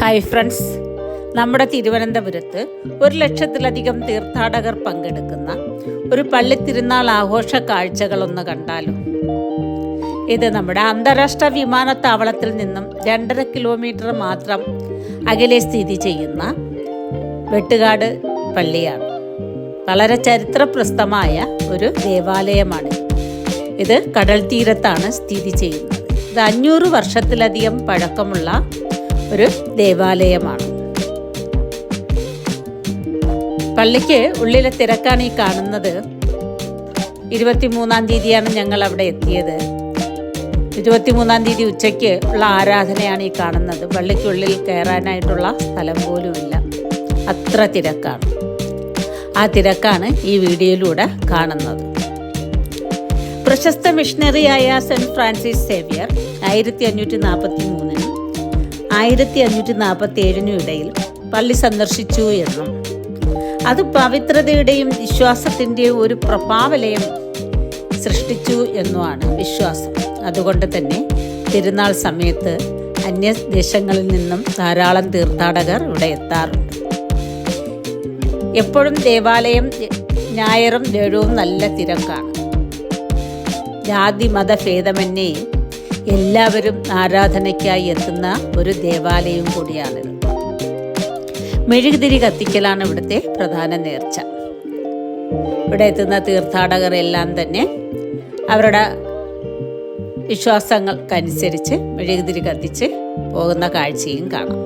Hi friends, നമ്മുടെ തിരുവനന്തപുരത്ത് 1,00,000-ലധികം തീർത്ഥാടകർ പങ്കെടുക്കുന്ന ഒരു പള്ളിത്തിരുന്നാൾ ആഘോഷ കാഴ്ചകളൊന്ന് കണ്ടാലോ. ഇത് നമ്മുടെ അന്താരാഷ്ട്ര വിമാനത്താവളത്തിൽ നിന്നും 2.5 കിലോമീറ്റർ മാത്രം അകലെ സ്ഥിതി ചെയ്യുന്ന വെട്ടുകാട് പള്ളിയാണ്. വളരെ ചരിത്രപ്രസിദ്ധമായ ഒരു ദേവാലയമാണ്. ഇത് കടൽ തീരത്താണ് സ്ഥിതി ചെയ്യുന്നത്. ഇത് 500 വർഷത്തിലധികം പഴക്കമുള്ള ഒരു ദേവാലയമാണ്. പള്ളിക്ക് ഉള്ളിലെ തിരക്കാണ് ഈ കാണുന്നത്. 23-ാം തീയതിയാണ് ഞങ്ങൾ അവിടെ എത്തിയത്. 23-ാം തീയതി ഉച്ചയ്ക്ക് ഉള്ള ആരാധനയാണ് ഈ കാണുന്നത്. പള്ളിക്കുള്ളിൽ കയറാനായിട്ടുള്ള സ്ഥലം പോലുമില്ല, അത്ര തിരക്കാണ്. ആ തിരക്കാണ് ഈ വീഡിയോയിലൂടെ കാണുന്നത്. പ്രശസ്ത മിഷണറിയായ സെന്റ് ഫ്രാൻസിസ് സേവ്യർ 1543-നും 1547-നും ഇടയിൽ പള്ളി സന്ദർശിച്ചു എന്നും അത് പവിത്രതയുടെയും വിശ്വാസത്തിൻ്റെയും ഒരു പ്രഭാവലയം സൃഷ്ടിച്ചു എന്നുമാണ് വിശ്വാസം. അതുകൊണ്ട് തന്നെ തിരുനാൾ സമയത്ത് അന്യദേശങ്ങളിൽ നിന്നും ധാരാളം തീർത്ഥാടകർ ഇവിടെ എത്താറുണ്ട്. എപ്പോഴും ദേവാലയം ഞായറും വ്യാഴവും നല്ല തിരക്കാണ്. ജാതി മതഭേദമന്യേ എല്ലാവരും ആരാധനയ്ക്കായി എത്തുന്ന ഒരു ദേവാലയം കൂടിയാണിത്. മെഴുകുതിരി കത്തിക്കലാണ് ഇവിടുത്തെ പ്രധാന നേർച്ച. ഇവിടെ എത്തുന്ന തീർത്ഥാടകർ എല്ലാം തന്നെ അവരുടെ വിശ്വാസങ്ങൾക്കനുസരിച്ച് മെഴുകുതിരി കത്തിച്ച് പോകുന്ന കാഴ്ചയും കാണാം.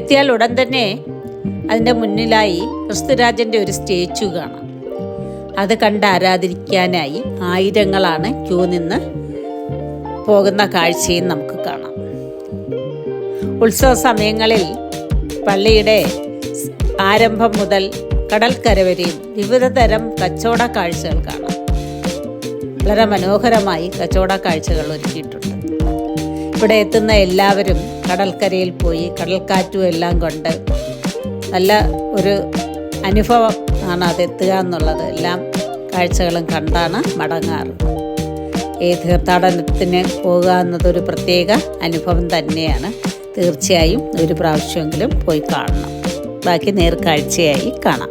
എത്തിയാൽ ഉടൻ തന്നെ അതിൻ്റെ മുന്നിലായി ക്രിസ്തുരാജൻ്റെ ഒരു സ്റ്റാച്ചു കാണാം. അത് കണ്ട് ആരാധിക്കാനായി ആയിരങ്ങളാണ് ക്യൂ നിന്ന് പോകുന്ന കാഴ്ചയും നമുക്ക് കാണാം. ഉത്സവ സമയങ്ങളിൽ പള്ളിയുടെ ആരംഭം മുതൽ കടൽക്കര വരെയും വിവിധ തരം കച്ചവട കാഴ്ചകൾ കാണാം. വളരെ മനോഹരമായി കച്ചവട കാഴ്ചകൾ ഒരുക്കിയിട്ടുണ്ട്. ഇവിടെ എത്തുന്ന എല്ലാവരും കടൽക്കരയിൽ പോയി കടൽക്കാറ്റും എല്ലാം കൊണ്ട് നല്ല ഒരു അനുഭവം ആണ് അതെത്തുക എന്നുള്ളത്. എല്ലാം കാഴ്ചകളും കണ്ടാണ് മടങ്ങാറ്. ഈ തീർത്ഥാടനത്തിന് പോകുക എന്നതൊരു പ്രത്യേക അനുഭവം തന്നെയാണ്. തീർച്ചയായും ഒരു പ്രാവശ്യമെങ്കിലും പോയി കാണണം. ബാക്കി നേർക്കാഴ്ചയായി കാണാം.